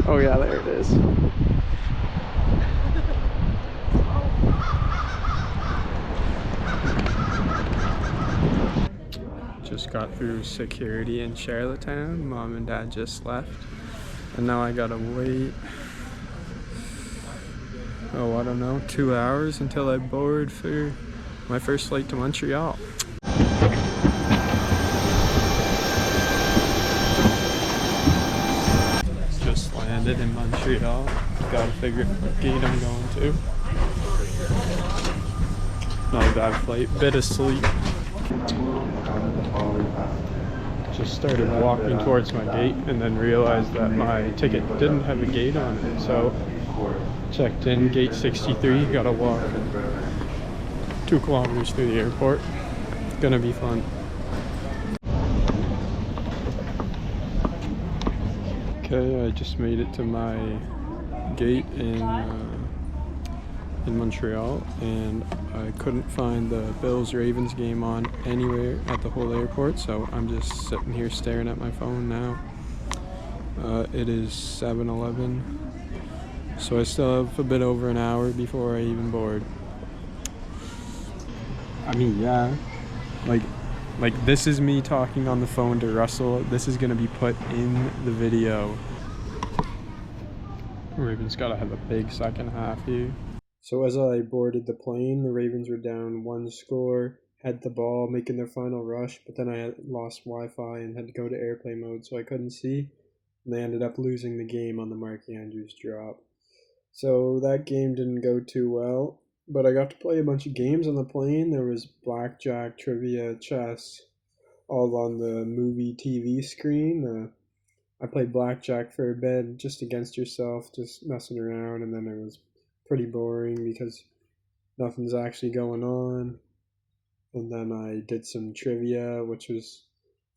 Oh yeah, there it is. Just got through security in Charlottetown. Mom and Dad just left. And now I gotta wait, oh, I don't know, 2 hours until I board for my first flight to Montreal. Just landed in Montreal. Gotta figure out what gate I'm going to. Not a bad flight, bit of sleep. Just started walking towards my gate and then realized that my ticket didn't have a gate on it. So checked in, gate 63, gotta walk 2 kilometers through the airport. Gonna be fun. Okay, I just made it to my gate in Montreal, and I couldn't find the Bills-Ravens game on anywhere at the whole airport, so I'm just sitting here staring at my phone now. It is 7:11, so I still have a bit over an hour before I even board. I mean, yeah, like this is me talking on the phone to Russell. This is gonna be put in the video. Ravens gotta have a big second half here. So as I boarded the plane, the Ravens were down 1 score, had the ball, making their final rush, but then I had lost Wi-Fi and had to go to airplane mode, so I couldn't see, and they ended up losing the game on the Mark Andrews drop. So that game didn't go too well, but I got to play a bunch of games on the plane. There was blackjack, trivia, chess, all on the movie TV screen. I played blackjack for a bit, just against yourself, just messing around, and then it was pretty boring because nothing's actually going on. And then I did some trivia, which was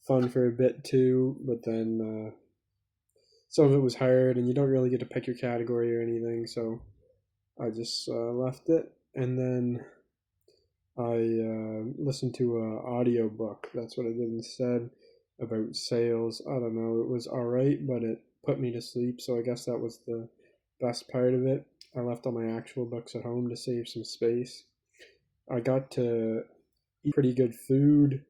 fun for a bit too, but then some of it was hard and you don't really get to pick your category or anything, so I just left it. And then I listened to an audio book. That's what I did instead, about sales. I don't know, it was alright, but it put me to sleep, so I guess that was the best part of it. I left all my actual books at home to save some space. I got to eat pretty good food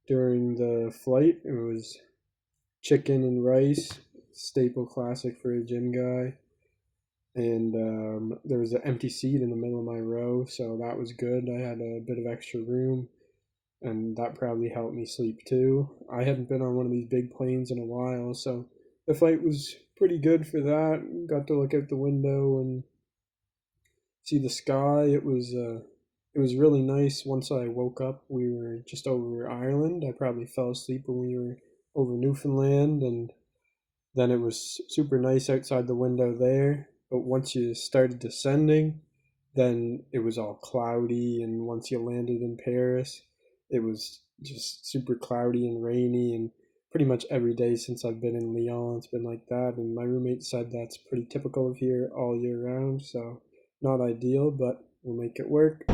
during the flight. It was chicken and rice, staple classic for a gym guy. And there was an empty seat in the middle of my row, so that was good. I had a bit of extra room, and that probably helped me sleep too. I hadn't been on one of these big planes in a while, so the flight was pretty good for that. Got to look out the window and see the sky. It was really nice. Once I woke up, we were just over Ireland. I probably fell asleep when we were over Newfoundland, and then it was super nice outside the window there. But once you started descending, then it was all cloudy, and once you landed in Paris, it was just super cloudy and rainy, and pretty much every day since I've been in Lyon, it's been like that. And my roommate said that's pretty typical of here all year round, so not ideal, but we'll make it work.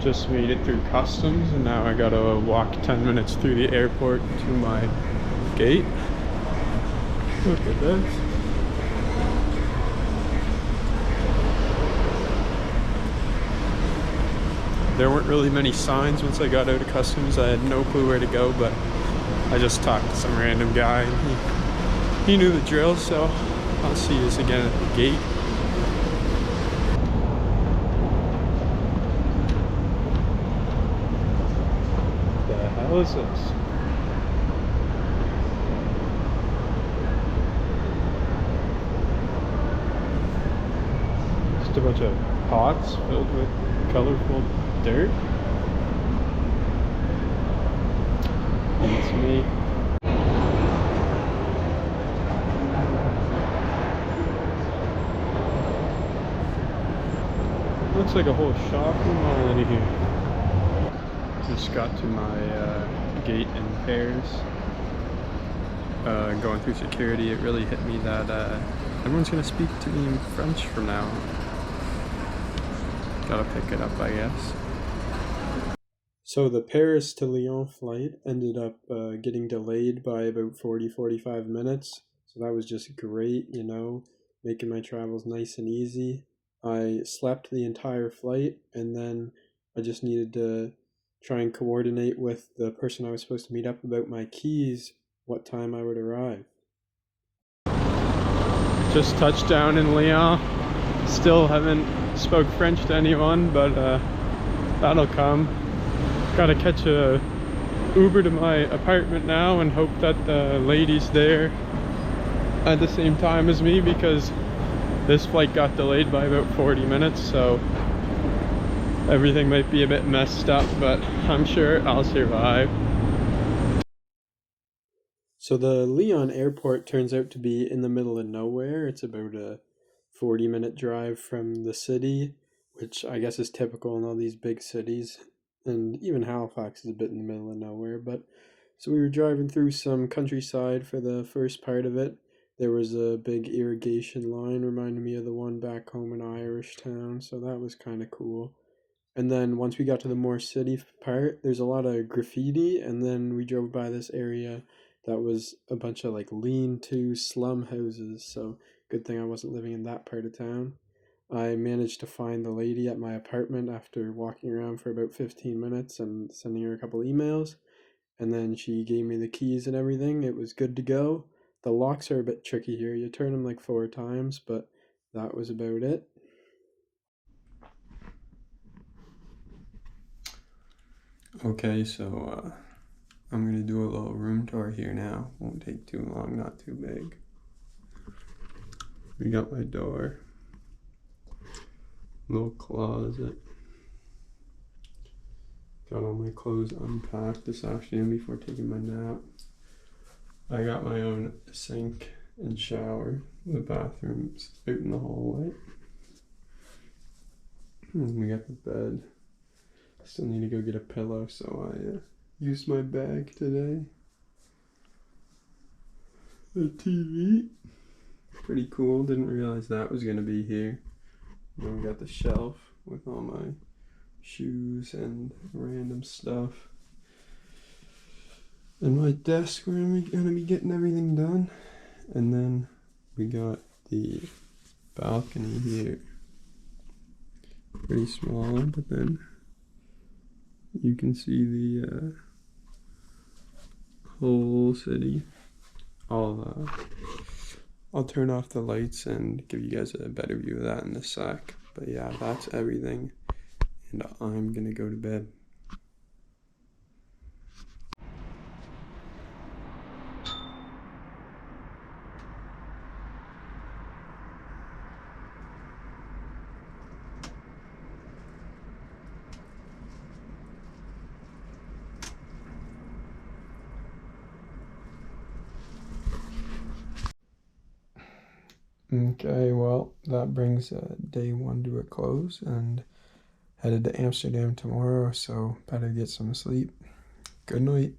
Just made it through customs, and now I gotta walk 10 minutes through the airport to my gate. Look at this. There weren't really many signs once I got out of customs. I had no clue where to go, but I just talked to some random guy, and he knew the drill, so I'll see you again at the gate. What the hell is this? Just a bunch of pots filled with colorful dirt. It's me. Looks like a whole shopping mall in here. Just got to my gate in Paris. Going through security, it really hit me that everyone's gonna speak to me in French from now on. Gotta pick it up, I guess. So the Paris to Lyon flight ended up getting delayed by about 40-45 minutes. So that was just great, making my travels nice and easy. I slept the entire flight, and then I just needed to try and coordinate with the person I was supposed to meet up about my keys, what time I would arrive. Just touched down in Lyon. Still haven't spoke French to anyone, but that'll come. Gotta catch a Uber to my apartment now and hope that the lady's there at the same time as me, because this flight got delayed by about 40 minutes, so everything might be a bit messed up, but I'm sure I'll survive. So the Lyon airport turns out to be in the middle of nowhere. It's about a 40-minute drive from the city, which I guess is typical in all these big cities. And even Halifax is a bit in the middle of nowhere. But so we were driving through some countryside for the first part of it. There was a big irrigation line, reminding me of the one back home in Irish Town, so that was kind of cool. And then once we got to the more city part, there's a lot of graffiti, and then we drove by this area that was a bunch of like lean-to slum houses, so good thing I wasn't living in that part of town. I managed to find the lady at my apartment after walking around for about 15 minutes and sending her a couple emails, and then she gave me the keys and everything. It was good to go. The locks are a bit tricky here. You turn them like 4 times, but that was about it. Okay, so I'm gonna do a little room tour here now. Won't take too long, not too big. We got my door, little closet. Got all my clothes unpacked this afternoon before taking my nap. I got my own sink and shower. The bathroom's out in the hallway. And we got the bed. Still need to go get a pillow, so I used my bag today. The TV. Pretty cool. Didn't realize that was gonna be here. And then we got the shelf with all my shoes and random stuff. And my desk where I'm gonna be getting everything done. And then we got the balcony here. Pretty small, but then you can see the whole city. I'll turn off the lights and give you guys a better view of that in a sec. But yeah, that's everything, and I'm gonna go to bed. Okay, well, that brings day one to a close, and headed to Amsterdam tomorrow, so better get some sleep. Good night.